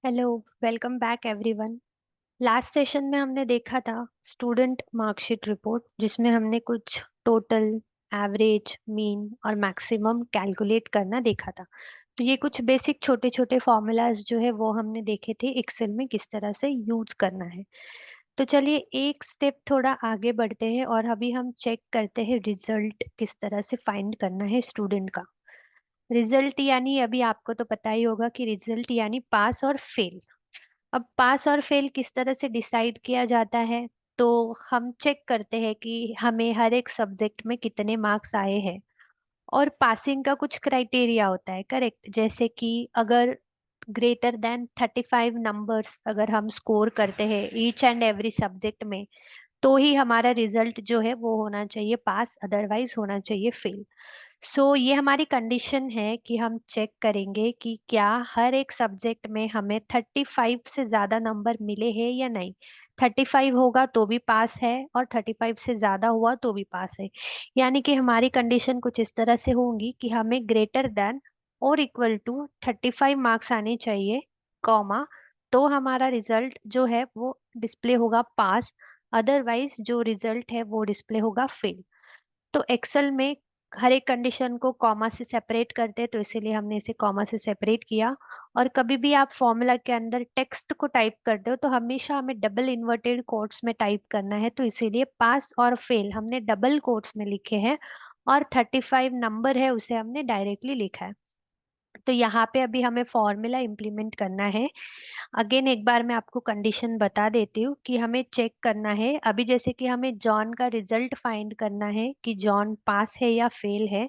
Hello, welcome back everyone. Last session में हमने देखा था स्टूडेंट मार्कशीट रिपोर्ट, जिसमें हमने कुछ टोटल, एवरेज, मीन और मैक्सिमम कैलकुलेट करना देखा था। तो ये कुछ बेसिक छोटे छोटे फॉर्मूलाज जो है वो हमने देखे थे एक्सेल में किस तरह से यूज करना है। तो चलिए एक स्टेप थोड़ा आगे बढ़ते हैं और अभी हम चेक करते हैं रिजल्ट किस तरह से फाइंड करना है स्टूडेंट का। रिजल्ट यानी अभी आपको तो पता ही होगा कि रिजल्ट यानी पास और फेल। अब पास और फेल किस तरह से डिसाइड किया जाता है, तो हम चेक करते हैं कि हमें हर एक सब्जेक्ट में कितने मार्क्स आए हैं। और पासिंग का कुछ क्राइटेरिया होता है, करेक्ट। जैसे कि अगर ग्रेटर देन 35 नंबर्स अगर हम स्कोर करते हैं ईच एंड एवरी सब्जेक्ट में, तो ही हमारा रिजल्ट जो है वो होना चाहिए पास, अदरवाइज होना चाहिए फेल। ये हमारी कंडीशन है कि हम चेक करेंगे कि क्या हर एक सब्जेक्ट में हमें 35 से ज्यादा नंबर मिले हैं या नहीं। 35 होगा तो भी पास है और 35 से ज्यादा हुआ तो भी पास है। यानी कि हमारी कंडीशन कुछ इस तरह से होंगी कि हमें ग्रेटर देन और इक्वल टू 35 मार्क्स आने चाहिए, कॉमा, तो हमारा रिजल्ट जो है वो डिस्प्ले होगा पास। अदरवाइज जो रिजल्ट है वो डिस्प्ले होगा फेल। तो एक्सेल में हर एक कंडीशन को कॉमा से सेपरेट करते हैं, तो इसीलिए हमने इसे कॉमा से सेपरेट किया। और कभी भी आप फॉर्मूला के अंदर टेक्स्ट को टाइप करते हो तो हमेशा हमें डबल इन्वर्टेड कोट्स में टाइप करना है, तो इसीलिए पास और फेल हमने डबल कोट्स में लिखे हैं और 35 नंबर है उसे हमने डायरेक्टली लिखा है। तो यहाँ पे अभी हमें फॉर्मूला इम्प्लीमेंट करना है। अगेन एक बार मैं आपको कंडीशन बता देती हूँ कि हमें चेक करना है। अभी जैसे कि हमें जॉन का रिजल्ट फाइंड करना है कि जॉन पास है या फेल है,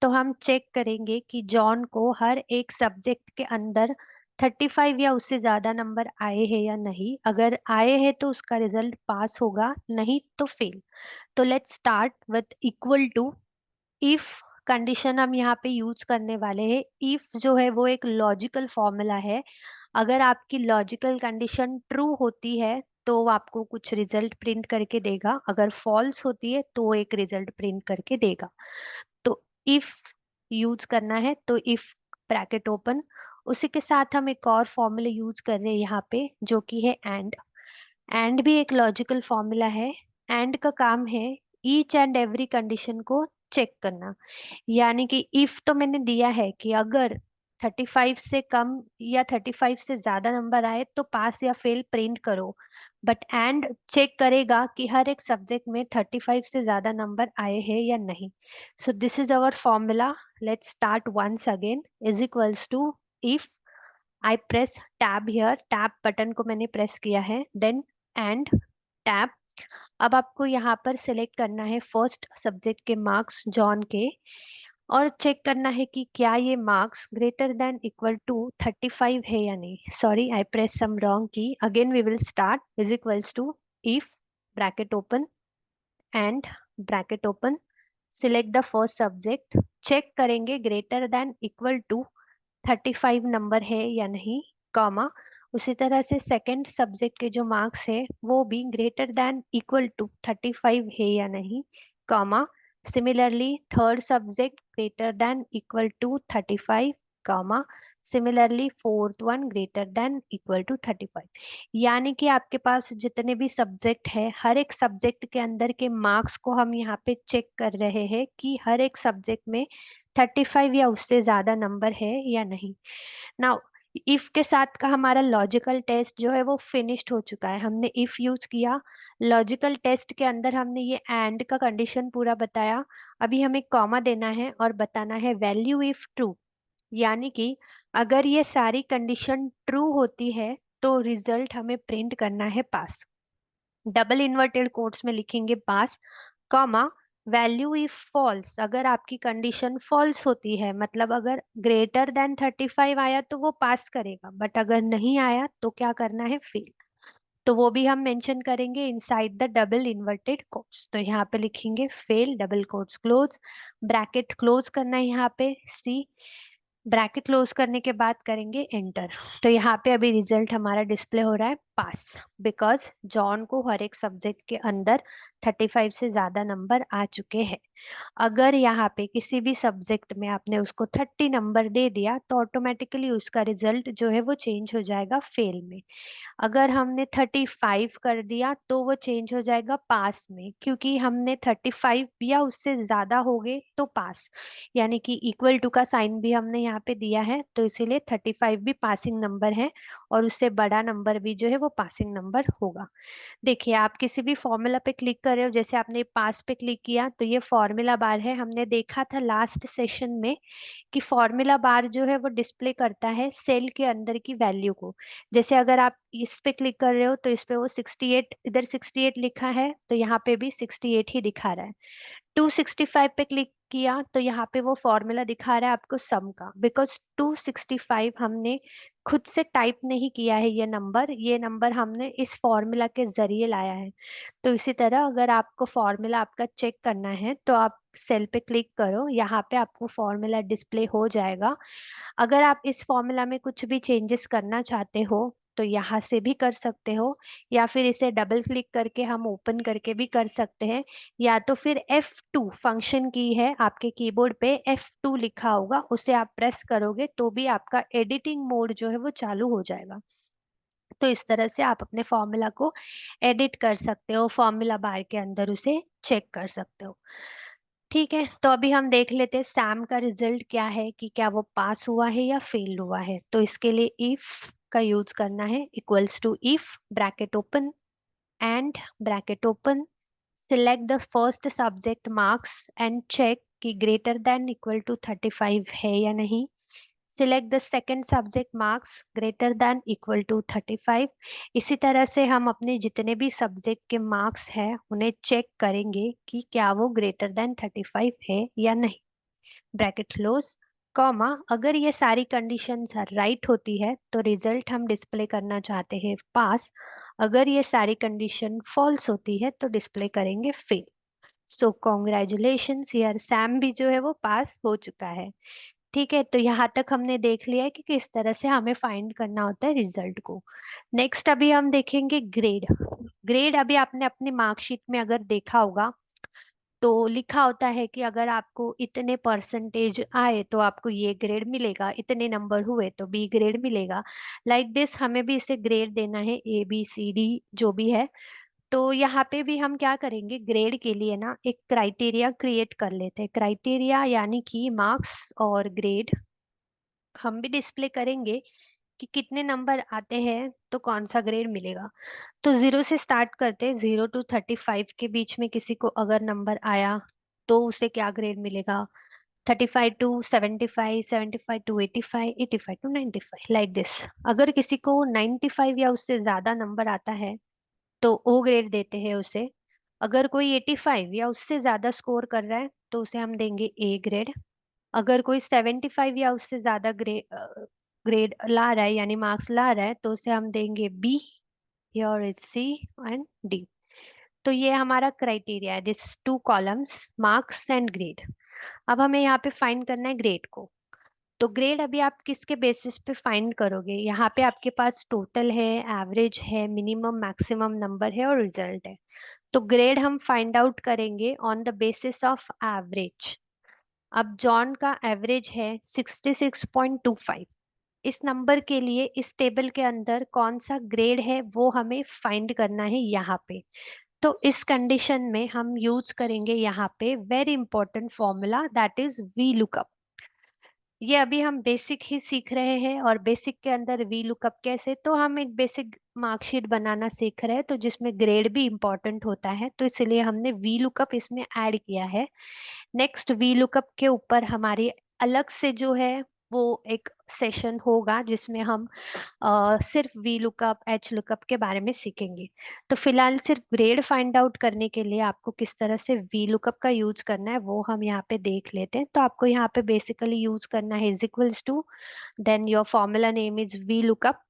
तो हम चेक करेंगे कि जॉन को हर एक सब्जेक्ट के अंदर 35 या उससे ज्यादा नंबर आए हैं या नहीं। अगर आए हैं तो उसका रिजल्ट पास होगा, नहीं तो फेल। तो let's start with equal to. If condition हम यहाँ पे यूज करने वाले हैं। इफ जो है वो एक लॉजिकल फॉर्मूला है। अगर आपकी लॉजिकल कंडीशन ट्रू होती है तो वो आपको कुछ रिजल्ट प्रिंट करके देगा, अगर फॉल्स होती है तो वो एक रिजल्ट प्रिंट करके देगा। तो इफ यूज करना है तो इफ ब्रैकेट ओपन, उसी के साथ हम एक और फॉर्मूला यूज कर रहे हैं यहाँ पे जो कि है एंड। एंड भी एक लॉजिकल फॉर्मूला है। एंड का काम है ईच एंड एवरी कंडीशन को चेक करना। यानी कि इफ तो मैंने दिया है कि अगर 35 से कम या 35 से ज्यादा नंबर आए तो पास या फेल प्रिंट करो। बट एंड चेक करेगा कि हर एक सब्जेक्ट में 35 से ज्यादा नंबर आए हैं या नहीं। So this is our formula. Let's start once again. Is equals to if I press tab here, tab button को मैंने प्रेस किया है, देन एंड टैब। अब आपको यहाँ पर सिलेक्ट करना है फर्स्ट सब्जेक्ट के मार्क्स जॉन के, और चेक करना है कि क्या ये marks greater than equal to 35 है या नहीं। Sorry, I press some wrong key. Again we will start. Is equals to if bracket open and bracket open, select the first subject, check करेंगे greater than equal to 35 number है या नहीं, comma, उसी तरह से सेकंड सब्जेक्ट के जो marks है वो भी ग्रेटर देन इक्वल टू 35 है या नहीं, comma, similarly third subject greater than equal to 35, comma, similarly fourth one greater than equal to 35। यानी कि आपके पास जितने भी सब्जेक्ट है हर एक सब्जेक्ट के अंदर के मार्क्स को हम यहाँ पे चेक कर रहे हैं कि हर एक सब्जेक्ट में 35 या उससे ज्यादा नंबर है या नहीं। नाउ इफ के साथ का हमारा लॉजिकल टेस्ट जो है वो फिनिश्ड हो चुका है। हमने इफ यूज किया, लॉजिकल टेस्ट के अंदर हमने ये एंड का कंडीशन पूरा बताया। अभी हमें कॉमा देना है और बताना है वैल्यू इफ ट्रू। यानी कि अगर ये सारी कंडीशन ट्रू होती है तो रिजल्ट हमें प्रिंट करना है पास। डबल इन्वर्टेड कोट्स में लिखेंगे पास, कॉमा, वैल्यू इफ फॉल्स। अगर आपकी कंडीशन फॉल्स होती है, मतलब अगर ग्रेटर देन 35 आया तो वो पास करेगा, बट अगर नहीं आया तो क्या करना है, फेल। तो वो भी हम मेंशन करेंगे inside the double inverted quotes. तो यहाँ पे लिखेंगे fail, double quotes close, bracket close करना है यहाँ पे सी, ब्रैकेट क्लोज करने के बाद करेंगे एंटर। तो यहाँ पे अभी रिजल्ट हमारा डिस्प्ले हो रहा है पास, बिकॉज जॉन को हर एक सब्जेक्ट के अंदर 35 से ज्यादा नंबर आ चुके हैं। अगर यहाँ पे किसी भी सब्जेक्ट में आपने उसको 30 नंबर दे दिया तो ऑटोमेटिकली उसका रिजल्ट जो है वो चेंज हो जाएगा फेल में। अगर हमने 35 कर दिया तो वो चेंज हो जाएगा पास में, क्योंकि हमने 35 या उससे ज्यादा हो गए तो पास, यानी कि इक्वल टू का साइन भी हमने यहाँ पे दिया है, तो इसीलिए 35 भी पासिंग नंबर है और उससे बड़ा नंबर भी जो है वो पासिंग नंबर होगा। देखिए, आप किसी भी फॉर्मूला पे क्लिक कर रहे हो, जैसे आपने पास पे क्लिक किया तो ये फॉर्मूला बार है। हमने देखा था लास्ट सेशन में कि फॉर्मूला बार जो है वो डिस्प्ले करता है सेल के अंदर की वैल्यू को। जैसे अगर आप इस पे क्लिक कर रहे हो तो इस पे वो 68, इधर 68 लिखा है तो यहाँ पे भी 68 ही दिखा रहा है। 265 पे क्लिक किया तो यहाँ पे वो फॉर्मूला दिखा रहा है आपको सम का, बिकॉज 265 हमने खुद से टाइप नहीं किया है, ये नंबर हमने इस फॉर्मूला के जरिए लाया है। तो इसी तरह अगर आपको फॉर्मूला आपका चेक करना है तो आप सेल पे क्लिक करो, यहाँ पे आपको फॉर्मूला डिस्प्ले हो जाएगा। अगर आप इस फॉर्मूला में कुछ भी चेंजेस करना चाहते हो तो यहाँ से भी कर सकते हो, या फिर इसे डबल क्लिक करके हम ओपन करके भी कर सकते हैं, या तो फिर F2 फंक्शन की है आपके कीबोर्ड पे, F2 लिखा होगा, उसे आप प्रेस करोगे तो भी आपका एडिटिंग मोड जो है वो चालू हो जाएगा। तो इस तरह से आप अपने फॉर्मूला को एडिट कर सकते हो, फॉर्मूला बार के अंदर उसे चेक कर सकते हो। ठीक है, तो अभी हम देख लेते हैं सैम का रिजल्ट क्या है, कि क्या वो पास हुआ है या फेल हुआ है। तो इसके लिए इफ का यूज करना है, equals to if bracket open and bracket open, select the first subject marks and check कि ग्रेटर देन इक्वल टू 35 है या नहीं। Select the second subject marks greater than equal to 35। इसी तरह से हम अपने जितने भी सब्जेक्ट के मार्क्स हैं उन्हें चेक करेंगे कि क्या वो ग्रेटर देन 35 है या नहीं। ब्रैकेट क्लोज, कॉमा, अगर ये सारी कंडीशंस राइट होती है तो रिजल्ट हम डिस्प्ले करना चाहते हैं पास, अगर ये सारी कंडीशन फॉल्स होती है तो डिस्प्ले करेंगे फेल। सो कॉन्ग्रेचुलेशंस, यार सैम भी जो है वो पास हो चुका है। ठीक है, तो यहाँ तक हमने देख लिया है कि किस तरह से हमें फाइंड करना होता है रिजल्ट को। नेक्स्ट अभी हम देखेंगे ग्रेड। ग्रेड अभी आपने अपनी मार्कशीट में अगर देखा होगा तो लिखा होता है कि अगर आपको इतने परसेंटेज आए तो आपको ये ग्रेड मिलेगा, इतने नंबर हुए तो बी ग्रेड मिलेगा। लाइक दिस हमें भी इसे ग्रेड देना है, ABCD जो भी है। तो यहाँ पे भी हम क्या करेंगे, ग्रेड के लिए ना एक क्राइटेरिया क्रिएट कर लेते हैं। क्राइटेरिया यानी कि मार्क्स और ग्रेड हम भी डिस्प्ले करेंगे कि कितने नंबर आते हैं तो कौन सा ग्रेड मिलेगा। तो 0 से स्टार्ट करते हैं, 0 to 35 के बीच में किसी को अगर नंबर आया तो उसे क्या ग्रेड मिलेगा। 35 to 75, 75 to 85, 85 to 95, like this. अगर किसी को 95 या उससे ज्यादा नंबर आता है तो O ग्रेड देते हैं उसे। अगर कोई 85 या उससे ज्यादा स्कोर कर रहा है तो उसे हम देंगे A ग्रेड। अगर कोई 75 या उससे ज्यादा ग्रेड ला रहा है यानी मार्क्स ला रहा है तो उसे हम देंगे B, और इज C एंड D। तो ये हमारा क्राइटेरिया है, this 2 columns, marks and grade. अब हमें यहाँ पे फाइंड करना है ग्रेड को। तो ग्रेड अभी आप किसके बेसिस पे फाइंड करोगे, यहाँ पे आपके पास टोटल है, एवरेज है, मिनिमम मैक्सिमम नंबर है और रिजल्ट है। तो ग्रेड हम फाइंड आउट करेंगे on the basis of average. अब जॉन का एवरेज है 66.25। इस नंबर के लिए इस टेबल के अंदर कौन सा ग्रेड है वो हमें फाइंड करना है यहाँ पे। तो इस कंडीशन में हम यूज करेंगे यहाँ पे very important formula, that is V lookup. ये अभी हम बेसिक ही सीख रहे हैं और बेसिक के अंदर वी लुकअप कैसे, तो हम एक बेसिक मार्कशीट बनाना सीख रहे हैं तो जिसमें ग्रेड भी इंपॉर्टेंट होता है, तो इसलिए हमने वी लुकअप इसमें ऐड किया है। नेक्स्ट वी लुकअप के ऊपर हमारी अलग से जो है वो एक सेशन होगा जिसमें हम सिर्फ वी लुकअप, एच लुकअप के बारे में सीखेंगे। तो फिलहाल सिर्फ ग्रेड फाइंड आउट करने के लिए आपको किस तरह से वी लुकअप का यूज करना है वो हम यहाँ पे देख लेते हैं। तो आपको यहाँ पे बेसिकली यूज करना है is equals to, then your formula name is V lookup.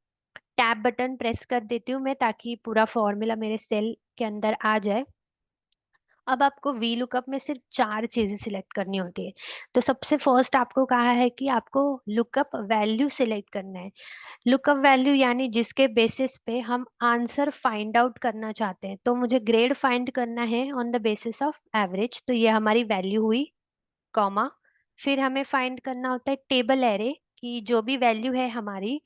Tab button press कर देती हूँ मैं ताकि पूरा फॉर्मूला मेरे सेल के अंदर आ जाए। अब आपको वी लुकअप में सिर्फ चार चीजें सिलेक्ट करनी होती है। तो सबसे फर्स्ट आपको कहा है कि आपको लुकअप वैल्यू सिलेक्ट करना है। लुकअप वैल्यू यानी जिसके बेसिस पे हम आंसर फाइंड आउट करना चाहते हैं। तो मुझे ग्रेड फाइंड करना है on the basis of average, तो ये हमारी वैल्यू हुई, कॉमा। फिर हमें फाइंड करना होता है टेबल एरे, कि जो भी वैल्यू है हमारी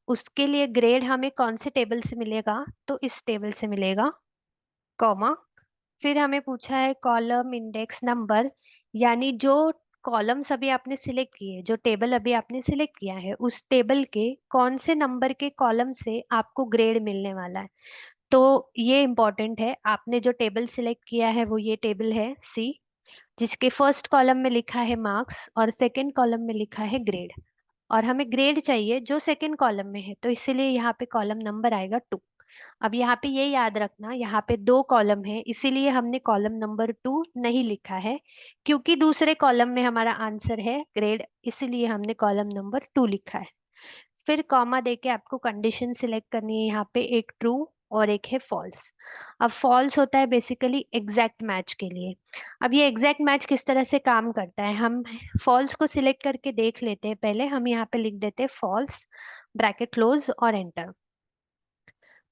उसके लिए ग्रेड हमें कौन से टेबल से मिलेगा, तो इस टेबल से मिलेगा, कॉमा। फिर हमें पूछा है कॉलम इंडेक्स नंबर, यानी जो कॉलम्स अभी आपने सिलेक्ट किए, जो टेबल अभी आपने सिलेक्ट किया है, उस टेबल के कौन से नंबर के कॉलम से आपको ग्रेड मिलने वाला है। तो ये इंपॉर्टेंट है, आपने जो टेबल सिलेक्ट किया है वो ये टेबल है सी, जिसके फर्स्ट कॉलम में लिखा है मार्क्स और सेकंड कॉलम में लिखा है ग्रेड। और हमें ग्रेड चाहिए जो सेकंड कॉलम में है, तो इसीलिए यहाँ पे कॉलम नंबर आएगा 2। अब यहाँ पे ये याद रखना, यहाँ पे दो कॉलम है, इसीलिए हमने कॉलम नंबर 2 नहीं लिखा है, क्योंकि दूसरे कॉलम में हमारा आंसर है ग्रेड, इसीलिए हमने कॉलम नंबर 2 लिखा है। फिर कॉमा देके आपको कंडीशन सिलेक्ट करनी है, यहाँ पे एक ट्रू और एक है फॉल्स। अब फॉल्स होता है बेसिकली एग्जैक्ट मैच के लिए। अब ये एग्जैक्ट मैच किस तरह से काम करता है, हम फॉल्स को सिलेक्ट करके देख लेते हैं। पहले हम यहाँ पे लिख देते हैं फॉल्स, ब्रैकेट क्लोज और एंटर।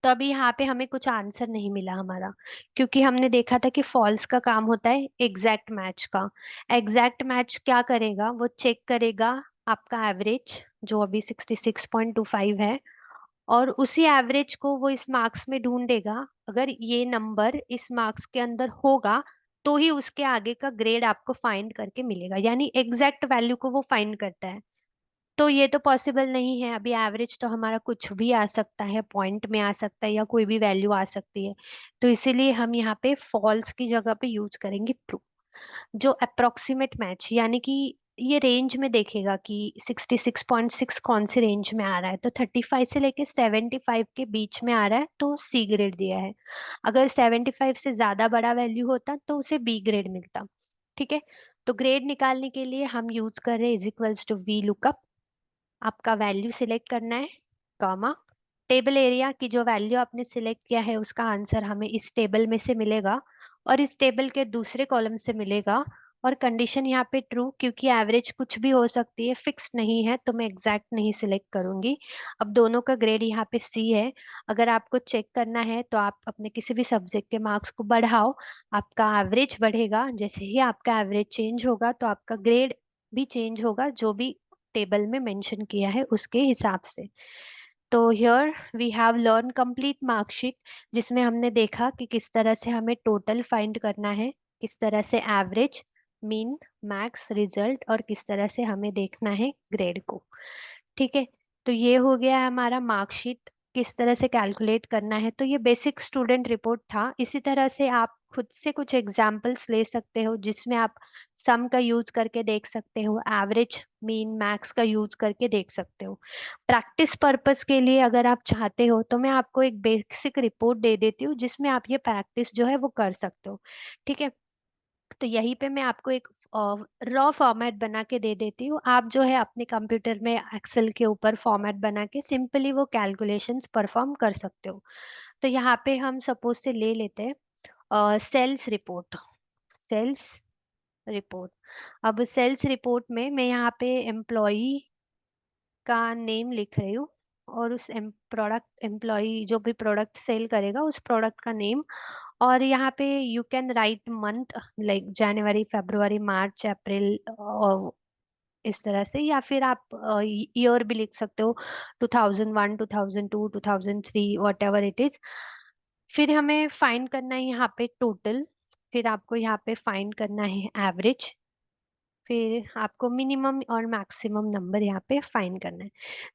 तो अभी यहाँ पे हमें कुछ आंसर नहीं मिला हमारा, क्योंकि हमने देखा था कि फॉल्स का काम होता है एग्जैक्ट मैच का। एग्जैक्ट मैच क्या करेगा, वो चेक करेगा आपका एवरेज जो अभी 66.25 है, और उसी एवरेज को वो इस मार्क्स में ढूंढेगा। अगर ये नंबर इस मार्क्स के अंदर होगा तो ही उसके आगे का ग्रेड आपको फाइंड करके मिलेगा, यानी एग्जैक्ट वैल्यू को वो फाइंड करता है। तो ये तो पॉसिबल नहीं है, अभी एवरेज तो हमारा कुछ भी आ सकता है, पॉइंट में आ सकता है या कोई भी वैल्यू आ सकती है। तो इसीलिए हम यहाँ पे फॉल्स की जगह पे यूज करेंगे ट्रू। जो अप्रोक्सीमेट मैच, यानी कि ये रेंज में देखेगा कि 66.6 कौन सी रेंज में आ रहा है, तो 35 से लेके 75 के बीच में आ रहा है तो सी ग्रेड दिया है। अगर 75 से ज्यादा बड़ा वैल्यू होता तो उसे बी ग्रेड मिलता। ठीक है। तो ग्रेड निकालने के लिए हम यूज कर रहे हैं is equals to V lookup. आपका वैल्यू सिलेक्ट करना है, कॉमा। टेबल एरिया की जो वैल्यू आपने सिलेक्ट किया है उसका आंसर हमें इस टेबल में से मिलेगा और इस टेबल के दूसरे कॉलम से मिलेगा। और कंडीशन यहाँ पे ट्रू, क्योंकि एवरेज कुछ भी हो सकती है, फिक्स नहीं है, तो मैं एग्जैक्ट नहीं सिलेक्ट करूंगी। अब दोनों का ग्रेड यहाँ पे सी है। अगर आपको चेक करना है तो आप अपने किसी भी सब्जेक्ट के मार्क्स को बढ़ाओ, आपका एवरेज बढ़ेगा। जैसे ही आपका एवरेज चेंज होगा तो आपका ग्रेड भी चेंज होगा, जो भी टेबल में मेंशन किया है उसके हिसाब से। तो here we have learn complete marksheet, जिसमें हमने देखा कि किस तरह से हमें टोटल फाइंड करना है, किस तरह से एवरेज, मीन, मैक्स, रिजल्ट, और किस तरह से हमें देखना है ग्रेड को। ठीक है। तो ये हो गया है हमारा मार्कशीट किस तरह से कैलकुलेट करना है। तो ये बेसिक स्टूडेंट रिपोर्ट था। इसी तरह से आप खुद से कुछ एग्जाम्पल्स ले सकते हो जिसमें आप सम का यूज करके देख सकते हो, एवरेज, मीन, मैक्स का यूज करके देख सकते हो। प्रैक्टिस पर्पस के लिए अगर आप चाहते हो तो मैं आपको एक बेसिक रिपोर्ट दे देती हूँ जिसमें आप ये प्रैक्टिस जो है वो कर सकते हो। ठीक है। तो यहीं पे मैं आपको एक रॉ फॉर्मेट बना के दे देती हूँ, आप जो है अपने कंप्यूटर में एक्सेल के ऊपर फॉर्मेट बना के सिंपली वो कैलकुलेशंस परफॉर्म कर सकते हो। तो यहाँ पे हम सपोज से ले लेते हैं सेल्स रिपोर्ट। Sales report. अब सेल्स रिपोर्ट में मैं यहाँ पे एम्प्लॉई का नेम लिख रही हूँ, और उस प्रोडक्ट, एम्प्लॉय जो भी प्रोडक्ट सेल करेगा उस प्रोडक्ट का नेम। और यहाँ पे you can write month, like January, February, March, April, और इस तरह से, या फिर आप ईयर भी लिख सकते हो, 2001, 2002, 2003, वट एवर इट इज। फिर हमें फाइंड करना है यहाँ पे टोटल, फिर आपको यहाँ पे फाइंड करना है एवरेज, फिर आपको मिनिमम और मैक्सिमम नंबर यहाँ पे फाइंड करना है।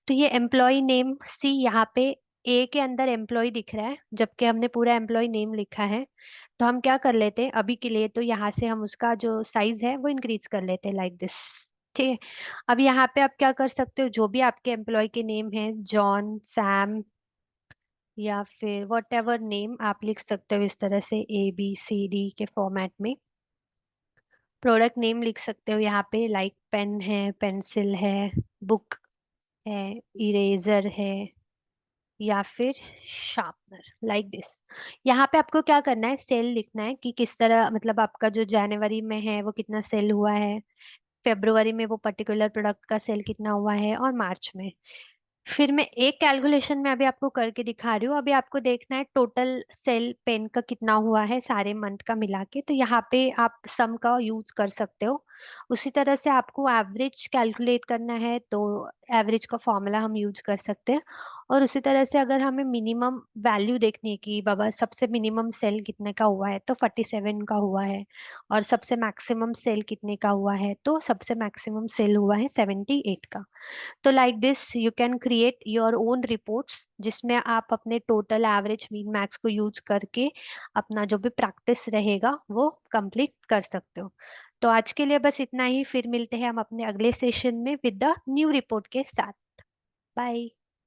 तो ये एम्प्लॉय नेम सी, यहाँ पे ए के अंदर एम्प्लॉय दिख रहा है जबकि हमने पूरा एम्प्लॉय नेम लिखा है। तो हम क्या कर लेते हैं अभी के लिए, तो यहाँ से हम उसका जो साइज है वो इंक्रीज कर लेते हैं लाइक दिस। ठीक है। अब यहाँ पे आप क्या कर सकते हो, जो भी आपके एम्प्लॉय के नेम है, जॉन, सैम, या फिर वट एवर नेम आप लिख सकते हो इस तरह से ABCD के फॉर्मेट में। प्रोडक्ट नेम लिख सकते हो यहाँ पे, लाइक पेन है, पेंसिल है, बुक है, इरेजर है, या फिर शार्पनर, लाइक दिस। यहाँ पे आपको क्या करना है, सेल लिखना है कि किस तरह, मतलब आपका जो जनवरी में है वो कितना सेल हुआ है, फेब्रुवरी में वो पर्टिकुलर प्रोडक्ट का सेल कितना हुआ है, और मार्च में। फिर मैं एक कैलकुलेशन में अभी आपको करके दिखा रही हूँ। अभी आपको देखना है टोटल सेल पेन का कितना हुआ है सारे मंथ का मिला के, तो यहाँ पे आप सम का यूज कर सकते हो। उसी तरह से आपको एवरेज कैलकुलेट करना है तो एवरेज का फॉर्मूला हम यूज कर सकते हैं। और उसी तरह से अगर हमें मिनिमम वैल्यू देखनी है कि बाबा सबसे मिनिमम सेल कितने का हुआ है, तो 47 का हुआ है। और सबसे मैक्सिमम सेल कितने का हुआ है, तो सबसे मैक्सिमम सेल हुआ है 78 का। तो like this you can create your own reports, जिसमें आप अपने टोटल एवरेज मीन मैक्स को यूज करके अपना जो भी प्रैक्टिस रहेगा वो कंप्लीट कर सकते हो। तो आज के लिए बस इतना ही, फिर मिलते हैं हम अपने अगले सेशन में विद द न्यू रिपोर्ट के साथ। बाय।